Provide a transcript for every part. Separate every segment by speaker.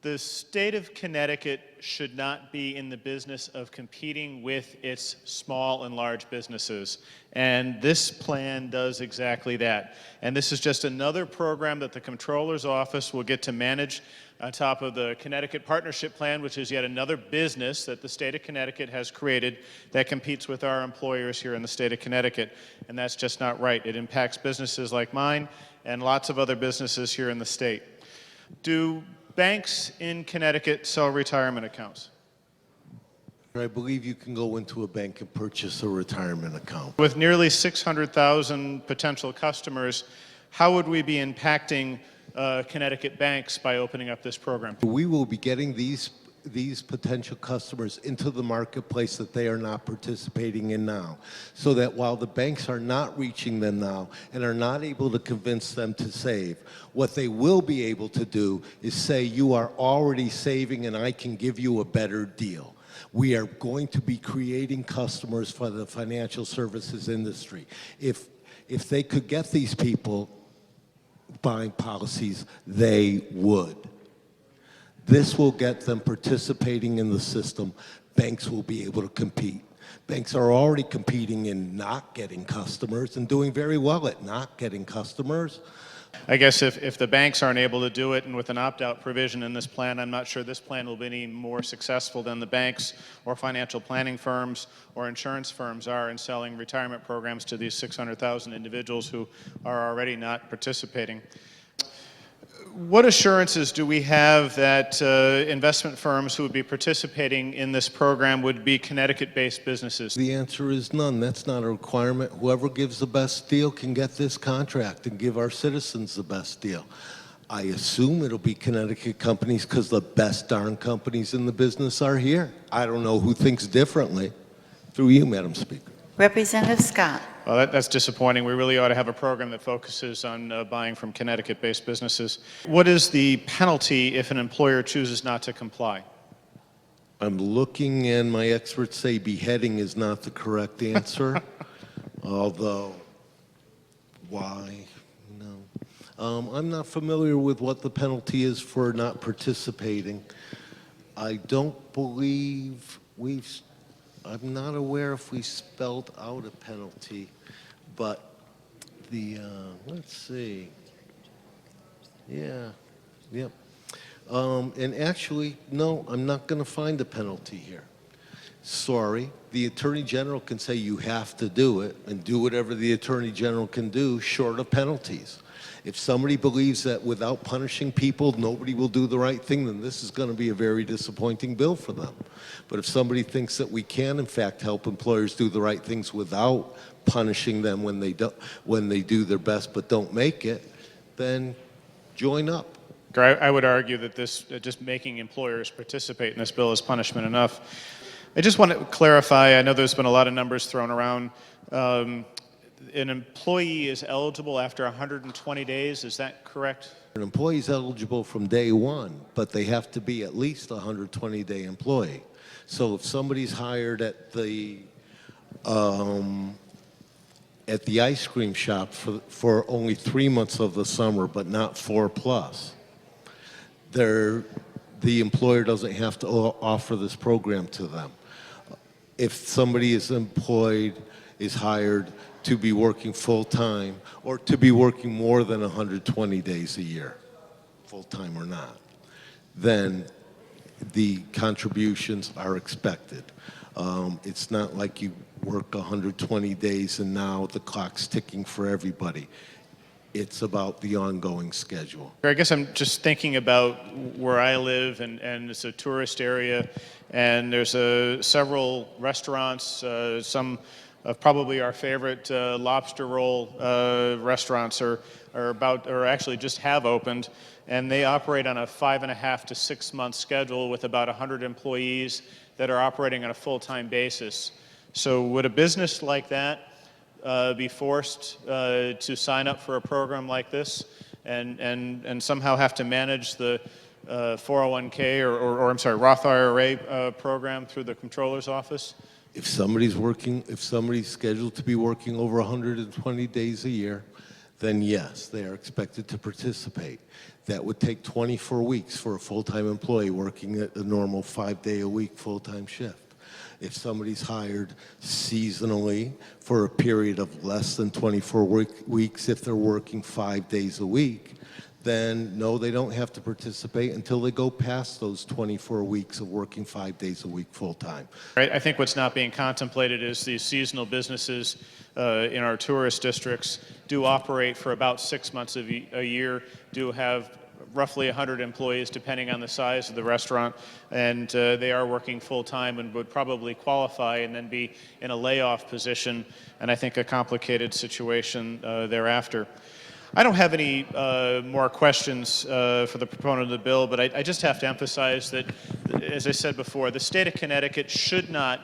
Speaker 1: The state of Connecticut should not be in the business of competing with its small and large businesses. And this plan does exactly that. And this is just another program that the Comptroller's Office will get to manage on top of the Connecticut Partnership Plan, which is yet another business that the state of Connecticut has created that competes with our employers here in the state of Connecticut. And that's just not right. It impacts businesses like mine and lots of other businesses here in the state. Do banks in Connecticut sell retirement accounts?
Speaker 2: I believe you can go into a bank and purchase a retirement account.
Speaker 1: With nearly 600,000 potential customers, how would we be impacting Connecticut banks by opening up this program?
Speaker 2: We will be getting these potential customers into the marketplace that they are not participating in now, so that while the banks are not reaching them now and are not able to convince them to save, what they will be able to do is say, you are already saving and I can give you a better deal. We are going to be creating customers for the financial services industry. If they could get these people buying policies, they would. This will get them participating in the system. Banks will be able to compete. Banks are already competing in not getting customers and doing very well at not getting customers.
Speaker 1: I guess if the banks aren't able to do it, and with an opt-out provision in this plan, I'm not sure this plan will be any more successful than the banks or financial planning firms or insurance firms are in selling retirement programs to these 600,000 individuals who are already not participating. What assurances do we have that investment firms who would be participating in this program would be Connecticut-based businesses?
Speaker 2: The answer is none. That's not a requirement. Whoever gives the best deal can get this contract and give our citizens the best deal. I assume it'll be Connecticut companies because the best darn companies in the business are here. I don't know who thinks differently. Through you, Madam Speaker.
Speaker 3: Representative Scott.
Speaker 1: Well, that's disappointing. We really ought to have a program that focuses on buying from Connecticut-based businesses. What is the penalty if an employer chooses not to comply?
Speaker 2: I'm looking, and my experts say beheading is not the correct answer. Although, why? No. I'm not familiar with what the penalty is for not participating. I don't believe I'm not aware if we spelled out a penalty, but let's see. Yeah, yep. And actually, no, I'm not going to find a penalty here. Sorry. The Attorney General can say you have to do it and do whatever the Attorney General can do short of penalties. If somebody believes that without punishing people, nobody will do the right thing, then this is going to be a very disappointing bill for them. But if somebody thinks that we can, in fact, help employers do the right things without punishing them when they do their best but don't make it, then join up.
Speaker 1: I would argue that this just making employers participate in this bill is punishment enough. I just want to clarify, I know there's been a lot of numbers thrown around. An employee is eligible after 120 days, is that correct?
Speaker 2: An employee is eligible from day one, but they have to be at least a 120-day employee. So if somebody's hired at the ice cream shop for only 3 months of the summer, but not 4+, the employer doesn't have to offer this program to them. If somebody is hired to be working full-time or to be working more than 120 days a year, full-time or not, then the contributions are expected. It's not like you work 120 days and now the clock's ticking for everybody. It's about the ongoing schedule.
Speaker 1: I guess I'm just thinking about where I live, and it's a tourist area, and there's several restaurants, some of probably our favorite lobster roll restaurants are actually just have opened, and they operate on a 5.5 to 6 month schedule with about 100 employees that are operating on a full-time basis. So would a business like that be forced to sign up for a program like this and somehow have to manage the 401k or I'm sorry, Roth IRA program through the Comptroller's Office?
Speaker 2: If somebody's scheduled to be working over 120 days a year, then yes, they are expected to participate. That would take 24 weeks for a full-time employee working at a normal 5-day-a-week full-time shift. If somebody's hired seasonally for a period of less than 24 weeks, if they're working 5 days a week, then no, they don't have to participate until they go past those 24 weeks of working 5 days a week full-time.
Speaker 1: Right? I think what's not being contemplated is these seasonal businesses in our tourist districts do operate for about 6 months of a year, do have roughly 100 employees depending on the size of the restaurant, and they are working full-time and would probably qualify and then be in a layoff position, and I think a complicated situation thereafter. I don't have any more questions for the proponent of the bill, but I just have to emphasize that, as I said before, the state of Connecticut should not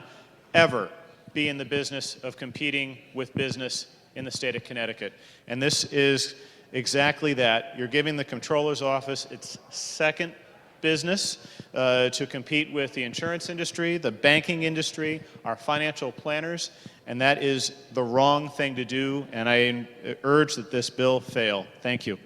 Speaker 1: ever be in the business of competing with business in the state of Connecticut. And this is exactly that. You're giving the comptroller's office its second business to compete with the insurance industry, the banking industry, our financial planners, and that is the wrong thing to do, and I urge that this bill fail. Thank you.